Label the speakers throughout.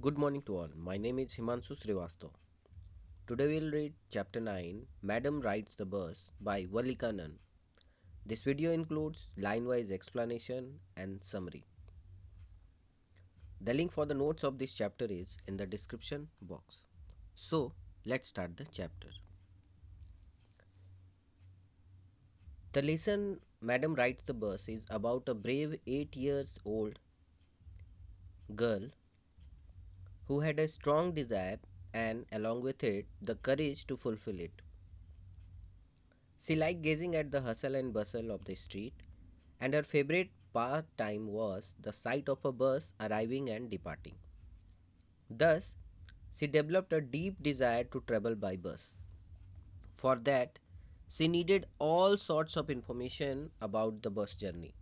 Speaker 1: Good morning to all. My name is Himanshu Srivastav. Today we'll read Chapter 9 Madam Rides the Bus by Valika Nun. This video includes line wise explanation and summary. The link for the notes of this chapter is in the description box. So, let's start the chapter. The lesson Madam Rides the Bus is about a brave 8 years old girl who had a strong desire and, along with it, the courage to fulfill it. She liked gazing at the hustle and bustle of the street, and her favorite pastime was the sight of a bus arriving and departing. Thus, she developed a deep desire to travel by bus. For that, she needed all sorts of information about the bus journey,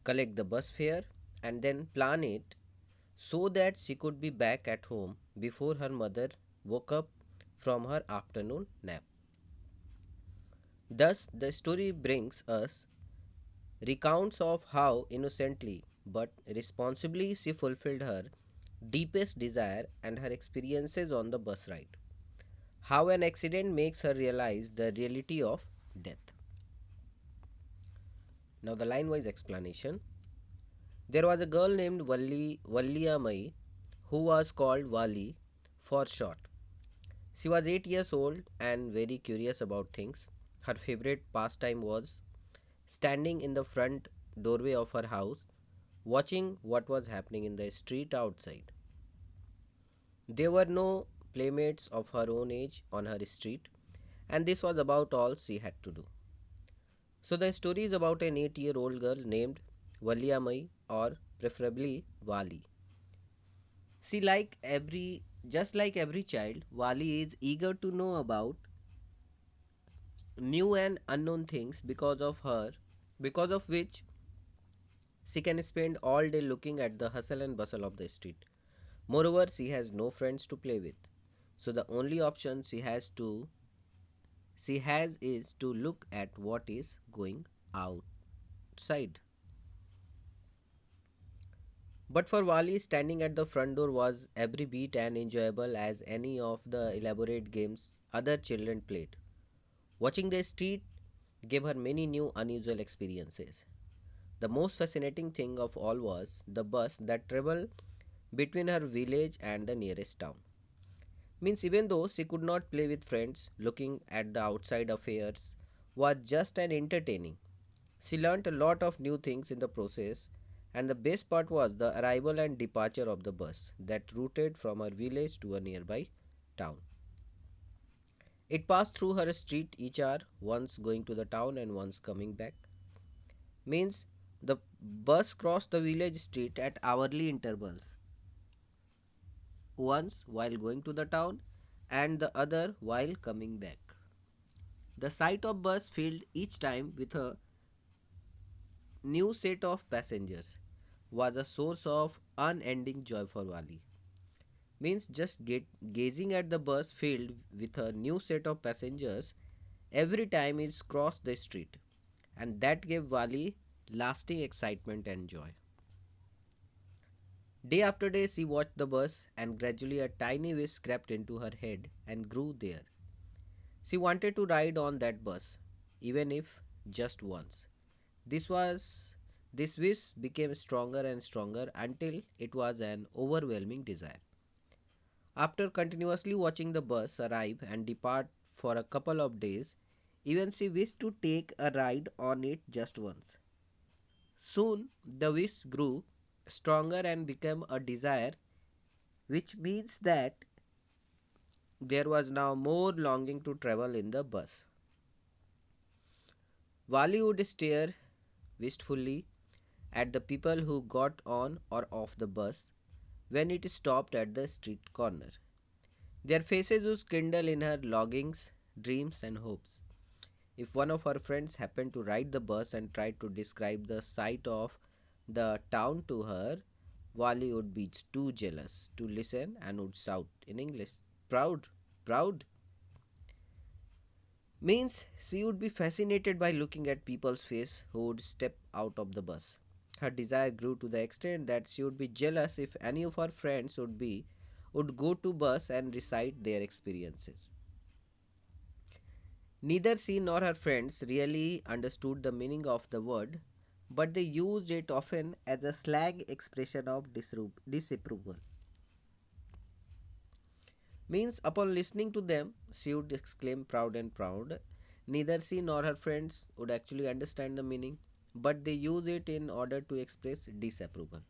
Speaker 1: collect the bus fare, and then plan it so that she could be back at home before her mother woke up from her afternoon nap. Thus, the story brings us recounts of how innocently but responsibly she fulfilled her deepest desire and her experiences on the bus ride. How an accident makes her realize the reality of death. Now, the line wise explanation. There was a girl named Valliamai who was called Vali for short. She was 8 years old and very curious about things. Her favorite pastime was standing in the front doorway of her house, watching what was happening in the street outside. There were no playmates of her own age on her street, and this was about all she had to do. So, the story is about an 8-year-old girl named Valiamai, or preferably Vali. Just like every child, Vali is eager to know about new and unknown things because of which she can spend all day looking at the hustle and bustle of the street. Moreover, she has no friends to play with. So the only option she has is to look at what is going outside. But for Wali, standing at the front door was every bit as enjoyable as any of the elaborate games other children played. Watching the street gave her many new unusual experiences. The most fascinating thing of all was the bus that traveled between her village and the nearest town. Means even though she could not play with friends, looking at the outside affairs was just an entertaining. She learnt a lot of new things in the process, and the best part was the arrival and departure of the bus that routed from her village to a nearby town. It passed through her street each hour, once going to the town and once coming back. Means the bus crossed the village street at hourly intervals, once while going to the town and the other while coming back. The sight of bus filled each time with a new set of passengers was a source of unending joy for Wali. Means just gazing at the bus filled with a new set of passengers every time it crossed the street, and that gave Wali lasting excitement and joy. Day after day, she watched the bus, and gradually a tiny wish crept into her head and grew there. She wanted to ride on that bus, even if just once. This was this wish became stronger and stronger until it was an overwhelming desire. After continuously watching the bus arrive and depart for a couple of days, even she wished to take a ride on it just once. Soon the wish grew stronger and became a desire, which means that there was now more longing to travel in the bus. Wali would stare wistfully at the people who got on or off the bus when it stopped at the street corner. Their faces would kindle in her longings, dreams, and hopes. If one of her friends happened to ride the bus and tried to describe the sight of the town to her, Wali would be too jealous to listen and would shout in English, "Proud, proud." Means she would be fascinated by looking at people's face who would step out of the bus. Her desire grew to the extent that she would be jealous if any of her friends would be would go to bus and recite their experiences. Neither she nor her friends really understood the meaning of the word, but they used it often as a slang expression of disapproval. Means, upon listening to them, she would exclaim proud and proud. Neither she nor her friends would actually understand the meaning, but they use it in order to express disapproval.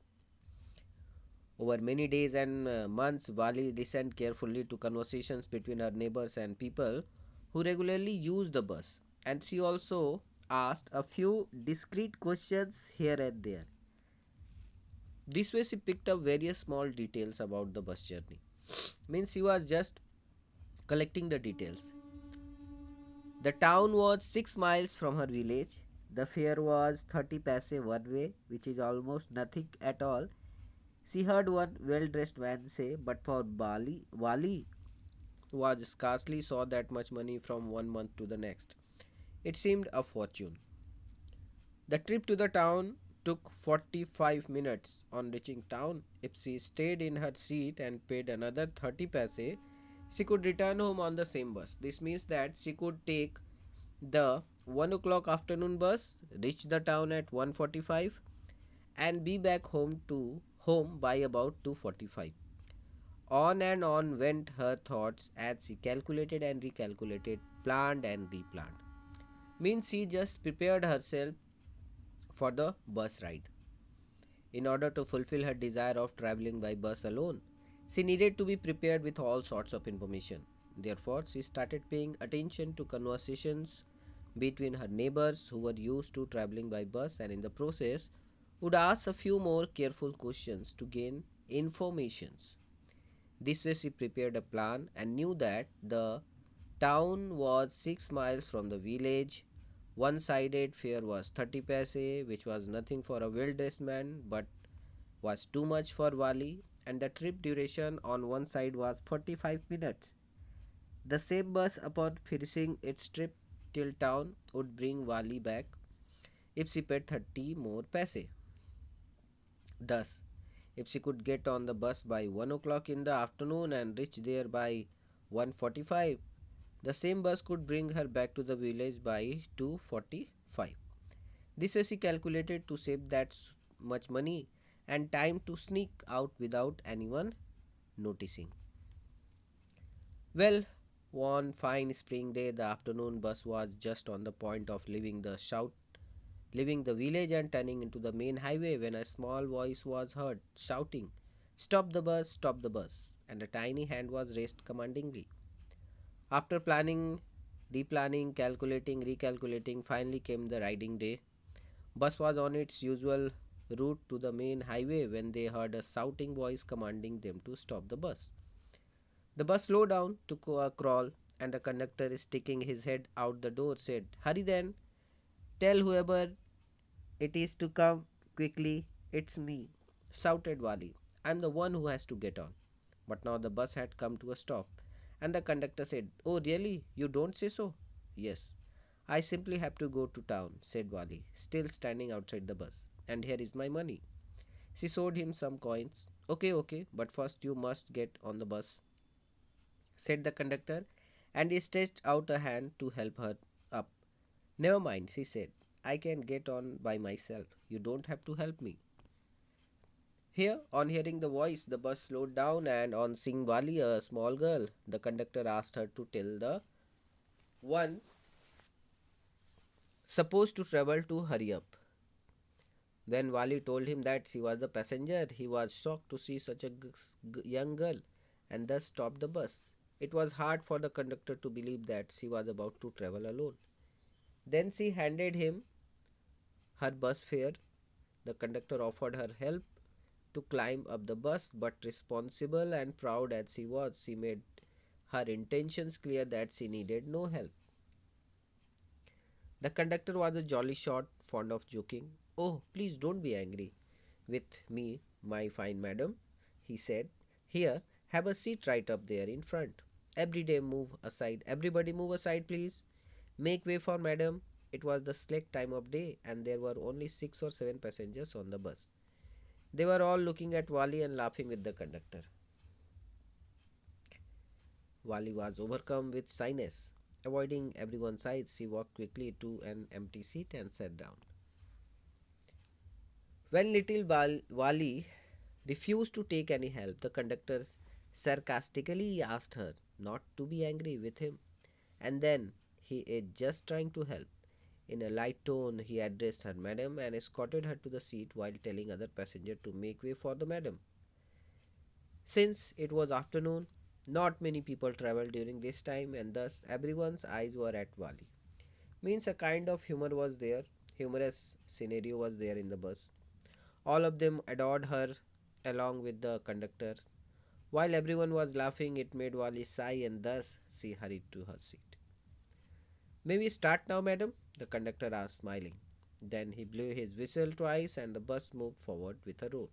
Speaker 1: Over many days and months, Vali listened carefully to conversations between her neighbors and people who regularly used the bus, and she also asked a few discreet questions here and there. This way, she picked up various small details about the bus journey. Means she was just collecting the details. The town was 6 miles from her village. The fare was 30 paise one way, which is almost nothing at all. She heard one well dressed man say, but for Wali was scarcely saw that much money from one month to the next. It seemed a fortune. The trip to the town took 45 minutes. On reaching town, if she stayed in her seat and paid another 30 paise, she could return home on the same bus. This means that she could take the 1 o'clock afternoon bus, reach the town at 1:45, and be back home by about 2:45. On and on went her thoughts as she calculated and recalculated, planned and replanned. Means she just prepared herself for the bus ride. In order to fulfill her desire of traveling by bus alone, she needed to be prepared with all sorts of information. Therefore, she started paying attention to conversations between her neighbors who were used to traveling by bus, and in the process would ask a few more careful questions to gain informations. This way, she prepared a plan and knew that the town was 6 miles from the village. One sided fare was 30 paise, which was nothing for a well dressed man but was too much for Wali, and the trip duration on one side was 45 minutes. The same bus, upon finishing its trip till town, would bring Wali back if she paid 30 more paise. Thus, if she could get on the bus by 1 o'clock in the afternoon and reach there by 1:45, the same bus could bring her back to the village by 2:45. This way she calculated to save that much money and time to sneak out without anyone noticing. Well, one fine spring day, the afternoon bus was just on the point of leaving the village and turning into the main highway when a small voice was heard shouting, "Stop the bus, stop the bus!" And a tiny hand was raised commandingly. After planning, replanning, calculating, recalculating, finally came the riding day. Bus was on its usual route to the main highway when they heard a shouting voice commanding them to stop the bus. The bus slowed down to a crawl, and the conductor, sticking his head out the door, said, "Hurry then, tell whoever it is to come quickly. It's me," shouted Wali. "I'm the one who has to get on." But now the bus had come to a stop, and the conductor said, "Oh, really? You don't say so?" "Yes. I simply have to go to town," said Wali, still standing outside the bus. "And here is my money." She showed him some coins. "Okay, okay, but first you must get on the bus," said the conductor, and he stretched out a hand to help her up. "Never mind," she said. "I can get on by myself. You don't have to help me." Here, on hearing the voice, the bus slowed down, and on seeing Wali, a small girl, the conductor asked her to tell the one supposed to travel to hurry up. When Wali told him that she was the passenger, he was shocked to see such a young girl and thus stopped the bus. It was hard for the conductor to believe that she was about to travel alone. Then she handed him her bus fare. The conductor offered her help to climb up the bus, but responsible and proud as she was, she made her intentions clear that she needed no help. The conductor was a jolly shot, fond of joking. "Oh, please don't be angry with me, my fine madam," he said. "Here, have a seat right up there in front. Everybody move aside, please. Make way for madam." It was the slack time of day, and there were only 6 or 7 passengers on the bus. They were all looking at Wali and laughing with the conductor. Wally was overcome with shyness. Avoiding everyone's eyes, she walked quickly to an empty seat and sat down. When little Wally refused to take any help, the conductor sarcastically asked her not to be angry with him, and then he is just trying to help. In a light tone, he addressed her madam and escorted her to the seat while telling other passengers to make way for the madam. Since it was afternoon, not many people traveled during this time, and thus everyone's eyes were at Wali. Means a kind of humor was there, humorous scenario was there in the bus. All of them adored her along with the conductor. While everyone was laughing, it made Wali sigh and thus she hurried to her seat. May we start now, madam? The conductor asked, smiling. Then he blew his whistle twice and the bus moved forward with a roar.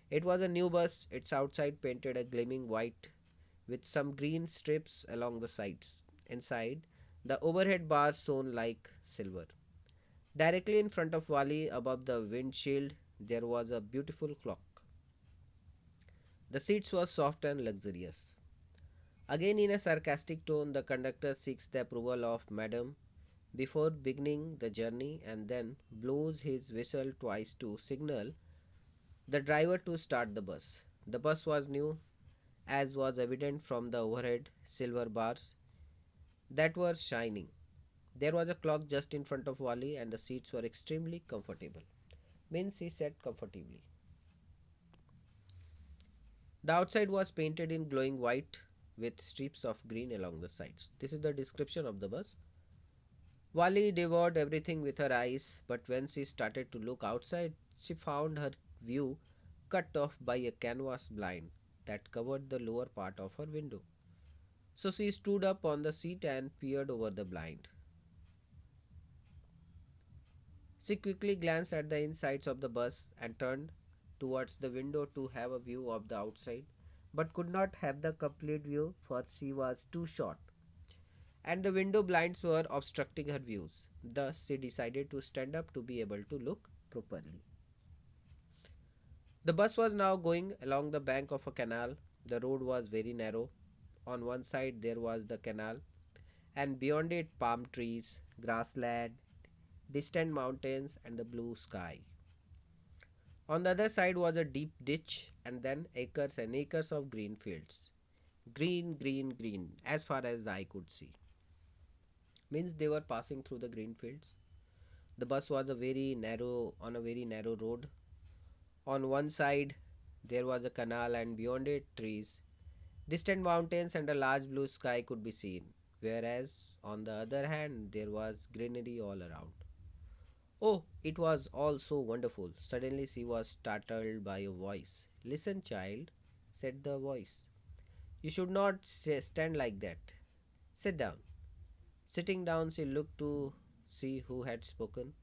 Speaker 1: It was a new bus, its outside painted a gleaming white with some green strips along the sides. Inside, the overhead bars shone like silver. Directly in front of Wali, above the windshield, there was a beautiful clock. The seats were soft and luxurious. Again, in a sarcastic tone, the conductor seeks the approval of Madam before beginning the journey and then blows his whistle twice to signal the driver to start the bus. The bus was new, as was evident from the overhead silver bars that were shining. There was a clock just in front of Wally, and the seats were extremely comfortable. Means he sat comfortably. The outside was painted in glowing white with strips of green along the sides. This is the description of the bus. Wally devoured everything with her eyes, but when she started to look outside, she found her view cut off by a canvas blind that covered the lower part of her window. So she stood up on the seat and peered over the blind. She quickly glanced at the insides of the bus and turned towards the window to have a view of the outside, but could not have the complete view for she was too short, and the window blinds were obstructing her views. Thus, she decided to stand up to be able to look properly. The bus was now going along the bank of a canal. The road was very narrow. On one side, there was the canal, and beyond it, palm trees, grassland, distant mountains, and the blue sky. On the other side was a deep ditch, and then acres and acres of green fields. Green, green, green, as far as the eye could see. Means they were passing through the green fields. The bus was a very narrow road. On one side, there was a canal, and beyond it, trees. Distant mountains and a large blue sky could be seen, whereas on the other hand, there was greenery all around. Oh, it was all so wonderful. Suddenly she was startled by a voice. Listen, child, said the voice. You should not stand like that. Sit down. Sitting down, she looked to see who had spoken.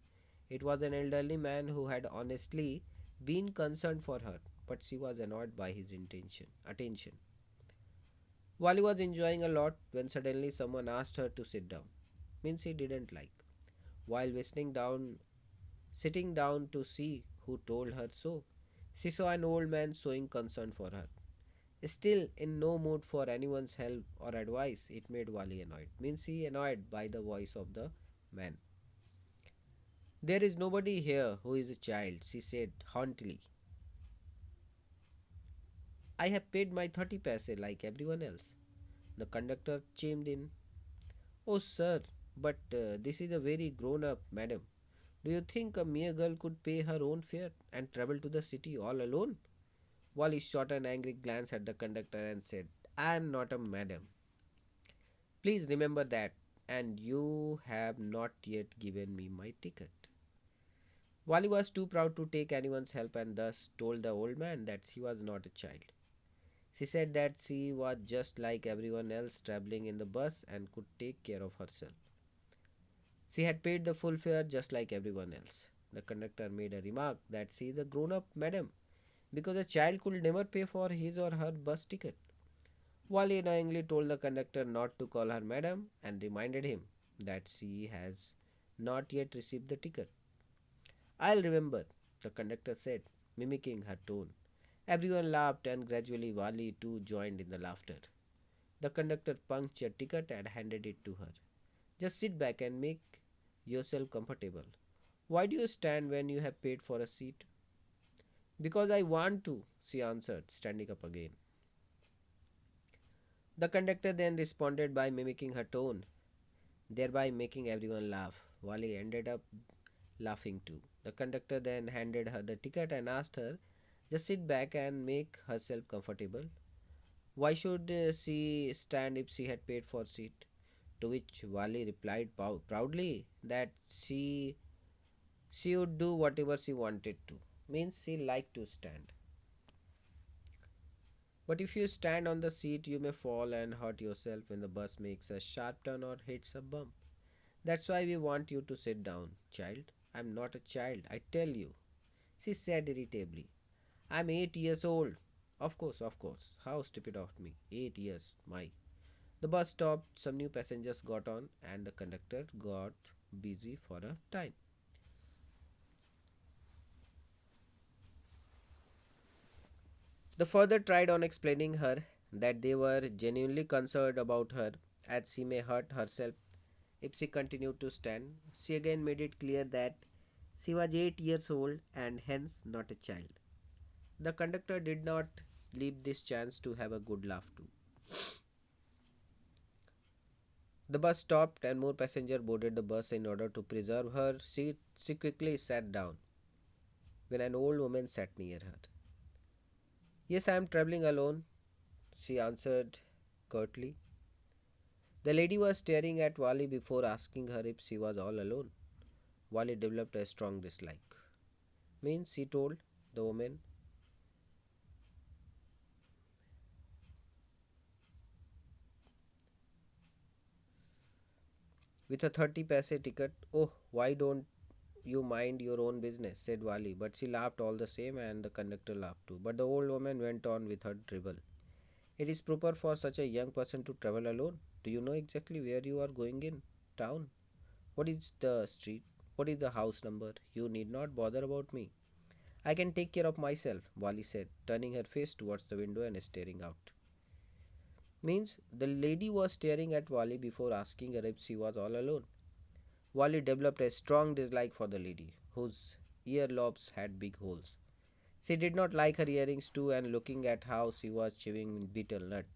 Speaker 1: It was an elderly man who had honestly been concerned for her, but she was annoyed by his attention. Wally was enjoying a lot when suddenly someone asked her to sit down. Means he didn't like. While sitting down to see who told her so, she saw an old man showing concern for her. Still in no mood for anyone's help or advice, it made Wally annoyed. Means he annoyed by the voice of the man. There is nobody here who is a child, she said haughtily. I have paid my 30 paise like everyone else. The conductor chimed in. Oh, sir, but this is a very grown up madam. Do you think a mere girl could pay her own fare and travel to the city all alone? Wally shot an angry glance at the conductor and said, I am not a madam. Please remember that, and you have not yet given me my ticket. Wally was too proud to take anyone's help and thus told the old man that she was not a child. She said that she was just like everyone else traveling in the bus and could take care of herself. She had paid the full fare just like everyone else. The conductor made a remark that she is a grown up madam because a child could never pay for his or her bus ticket. Wally annoyingly told the conductor not to call her madam and reminded him that she has not yet received the ticket. I'll remember, the conductor said, mimicking her tone. Everyone laughed and gradually Wally too joined in the laughter. The conductor punched a ticket and handed it to her. Just sit back and make yourself comfortable. Why do you stand when you have paid for a seat? Because I want to, she answered, standing up again. The conductor then responded by mimicking her tone, thereby making everyone laugh. Wally ended up laughing too. The conductor then handed her the ticket and asked her, just sit back and make herself comfortable. Why should she stand if she had paid for seat? To which Wali replied proudly that she would do whatever she wanted to. Means she liked to stand. But if you stand on the seat, you may fall and hurt yourself when the bus makes a sharp turn or hits a bump. That's why we want you to sit down, child. I'm not a child, I tell you, she said irritably. I'm 8 years old. Of course. How stupid of me. 8 years, my. The bus stopped, some new passengers got on, and the conductor got busy for a time. The father tried on explaining her that they were genuinely concerned about her as she may hurt herself if she continued to stand. She again made it clear that she was 8 years old and hence not a child. The conductor did not leave this chance to have a good laugh too. The bus stopped and more passengers boarded the bus in order to preserve her seat. She quickly sat down when an old woman sat near her. Yes, I am traveling alone, she answered curtly. The lady was staring at Wally before asking her if she was all alone. Wally developed a strong dislike. Means, he told the woman, with a 30 paise ticket. Oh, why don't you mind your own business, said Wally. But she laughed all the same, and the conductor laughed too. But the old woman went on with her dribble. It is proper for such a young person to travel alone. Do you know exactly where you are going in town? What is the street? What is the house number? You need not bother about me. I can take care of myself, Wally said, turning her face towards the window and staring out. Means the lady was staring at Wally before asking her if she was all alone. Wally developed a strong dislike for the lady, whose earlobes had big holes. She did not like her earrings too, and looking at how she was chewing betel nut,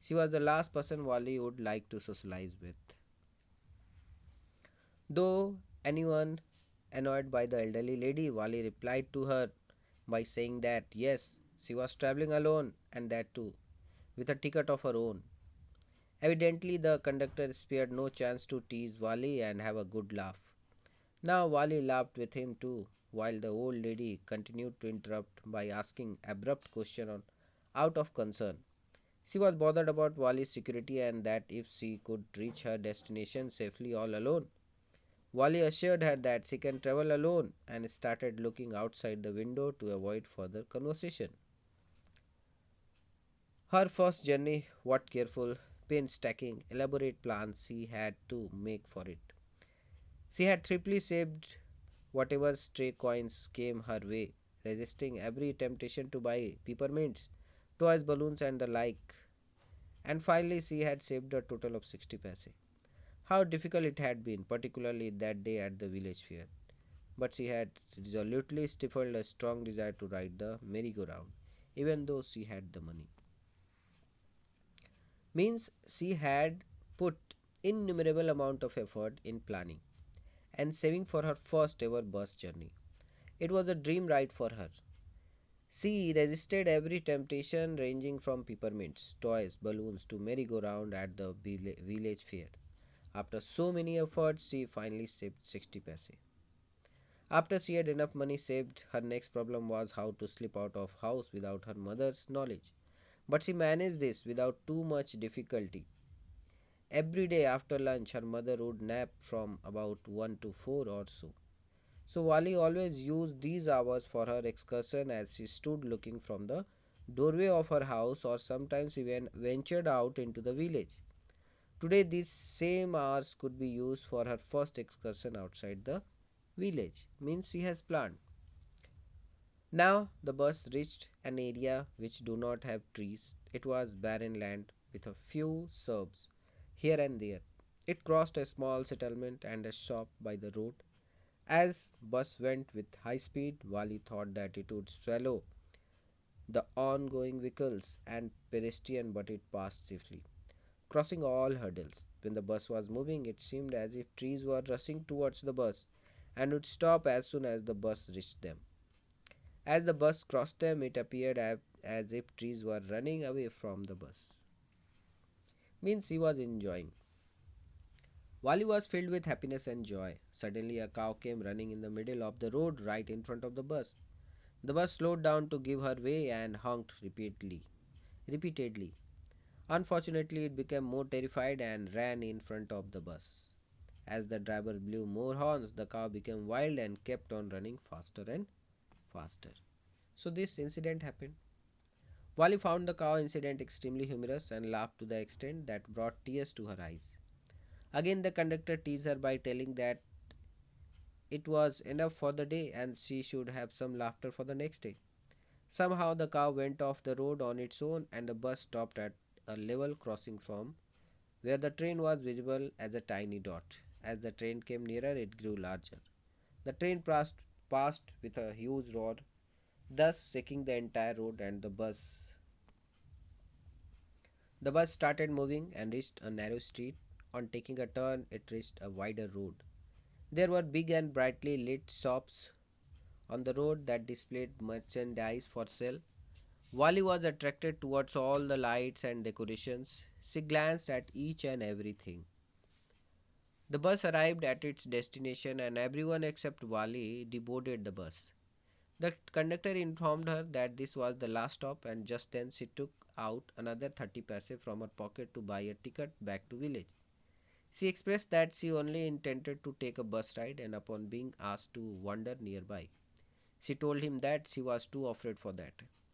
Speaker 1: she was the last person Wally would like to socialize with. Though anyone annoyed by the elderly lady, Wally replied to her by saying that yes, she was traveling alone and that too, with a ticket of her own. Evidently, the conductor spared no chance to tease Wally and have a good laugh. Now, Wally laughed with him too, while the old lady continued to interrupt by asking abrupt questions out of concern. She was bothered about Wally's security and that if she could reach her destination safely all alone. Wally assured her that she can travel alone and started looking outside the window to avoid further conversation. Her first journey, what careful, painstaking, elaborate plans she had to make for it. She had triply saved whatever stray coins came her way, resisting every temptation to buy peppermints, toys, balloons, and the like. And finally, she had saved a total of 60 paise. How difficult it had been, particularly that day at the village fair. But she had resolutely stifled a strong desire to ride the merry-go-round, even though she had the money. Means she had put innumerable amount of effort in planning and saving for her first ever bus journey. It was a dream ride for her. She resisted every temptation ranging from peppermints, toys, balloons to merry-go-round at the village fair. After so many efforts, she finally saved 60 paise. After she had enough money saved, her next problem was how to slip out of house without her mother's knowledge. But she managed this without too much difficulty. Every day after lunch, her mother would nap from about 1 to 4 or so. So Wali always used these hours for her excursion as she stood looking from the doorway of her house or sometimes even ventured out into the village. Today, these same hours could be used for her first excursion outside the village, means she has planned. Now, the bus reached an area which do not have trees. It was barren land with a few Serbs here and there. It crossed a small settlement and a shop by the road. As bus went with high speed, Wali thought that it would swallow the ongoing vehicles and pedestrian, but it passed safely, crossing all hurdles. When the bus was moving, it seemed as if trees were rushing towards the bus and would stop as soon as the bus reached them. As the bus crossed them, it appeared as if trees were running away from the bus. Means he was enjoying. Wali was filled with happiness and joy. Suddenly, a cow came running in the middle of the road right in front of the bus. The bus slowed down to give her way and honked repeatedly. Unfortunately, it became more terrified and ran in front of the bus. As the driver blew more horns, the cow became wild and kept on running faster and faster. So, this incident happened. Wally found the cow incident extremely humorous and laughed to the extent that brought tears to her eyes. Again, the conductor teased her by telling that it was enough for the day and she should have some laughter for the next day. Somehow, the cow went off the road on its own and the bus stopped at a level crossing from where the train was visible as a tiny dot. As the train came nearer, it grew larger. The train passed with a huge roar, thus shaking the entire road, and the bus started moving and reached a narrow street. On taking a turn, it reached a wider road. There were big and brightly lit shops on the road that displayed merchandise for sale. Wally was attracted towards all the lights and decorations. She glanced at each and everything. The bus arrived at its destination and everyone except Wally deboarded the bus. The conductor informed her that this was the last stop and just then she took out another 30 paise from her pocket to buy a ticket back to village. She expressed that she only intended to take a bus ride and upon being asked to wander nearby, she told him that she was too afraid for that.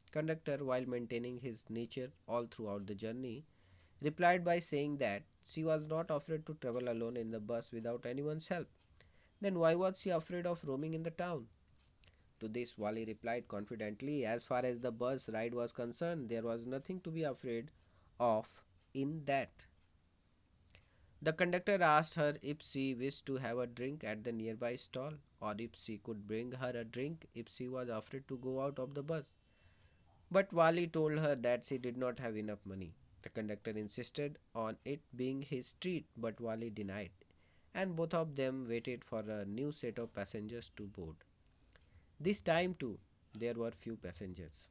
Speaker 1: Conductor, while maintaining his nature all throughout the journey, replied by saying that she was not afraid to travel alone in the bus without anyone's help. Then why was she afraid of roaming in the town? To this, Wally replied confidently, as far as the bus ride was concerned, there was nothing to be afraid of in that. The conductor asked her if she wished to have a drink at the nearby stall or if she could bring her a drink if she was afraid to go out of the bus. But Wali told her that she did not have enough money. The conductor insisted on it being his treat, but Wali denied, and both of them waited for a new set of passengers to board. This time, too, there were few passengers.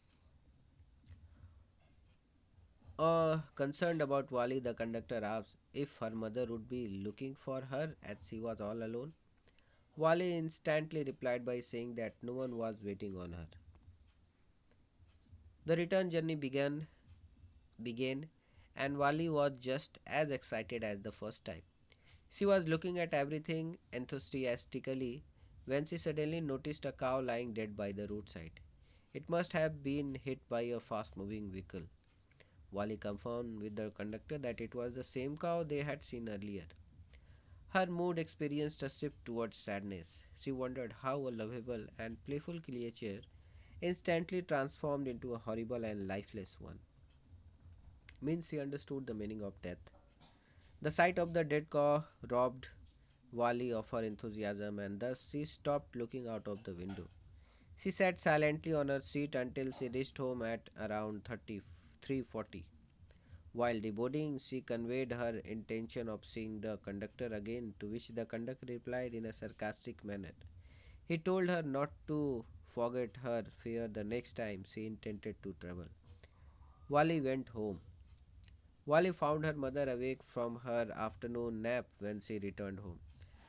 Speaker 1: Concerned about Wali, the conductor asked if her mother would be looking for her as she was all alone. Wali instantly replied by saying that no one was waiting on her. The return journey began and Wali was just as excited as the first time. She was looking at everything enthusiastically when she suddenly noticed a cow lying dead by the roadside. It must have been hit by a fast moving vehicle. Wali confirmed with the conductor that it was the same cow they had seen earlier. Her mood experienced a shift towards sadness. She wondered how a lovable and playful creature instantly transformed into a horrible and lifeless one. Means she understood the meaning of death. The sight of the dead cow robbed Wali of her enthusiasm and thus she stopped looking out of the window. She sat silently on her seat until she reached home at around 33:40. While deboarding, she conveyed her intention of seeing the conductor again, to which the conductor replied in a sarcastic manner. He told her not to forget her fear the next time she intended to travel. Wally went home. Wally found her mother awake from her afternoon nap when she returned home.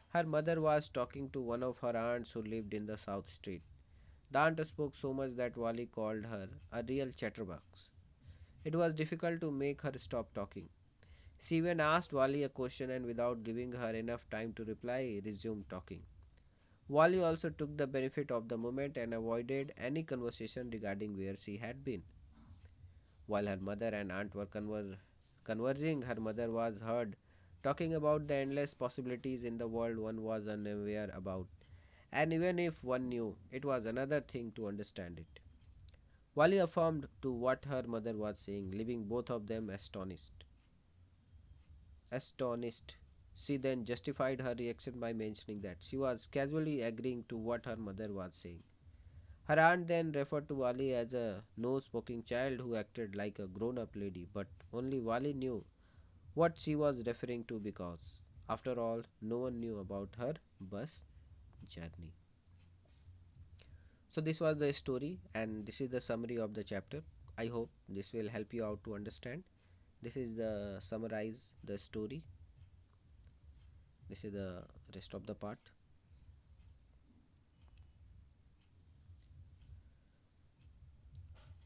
Speaker 1: Her mother was talking to one of her aunts who lived in the South Street. The aunt spoke so much that Wally called her a real chatterbox. It was difficult to make her stop talking. She even asked Wally a question and, without giving her enough time to reply, resumed talking. Wally also took the benefit of the moment and avoided any conversation regarding where she had been. While her mother and aunt were conversing, her mother was heard talking about the endless possibilities in the world one was unaware about. And even if one knew, it was another thing to understand it. Wally affirmed to what her mother was saying, leaving both of them astonished. astonished. She then justified her reaction by mentioning that she was casually agreeing to what her mother was saying. Her aunt then referred to Wali as a no smoking child who acted like a grown up lady, but only Wali knew what she was referring to because, after all, no one knew about her bus journey. So, this was the story, and this is the summary of the chapter. I hope this will help you out to understand. This is the summarize the story. This is the rest of the part.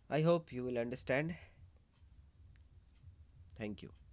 Speaker 1: I hope you will understand. Thank you.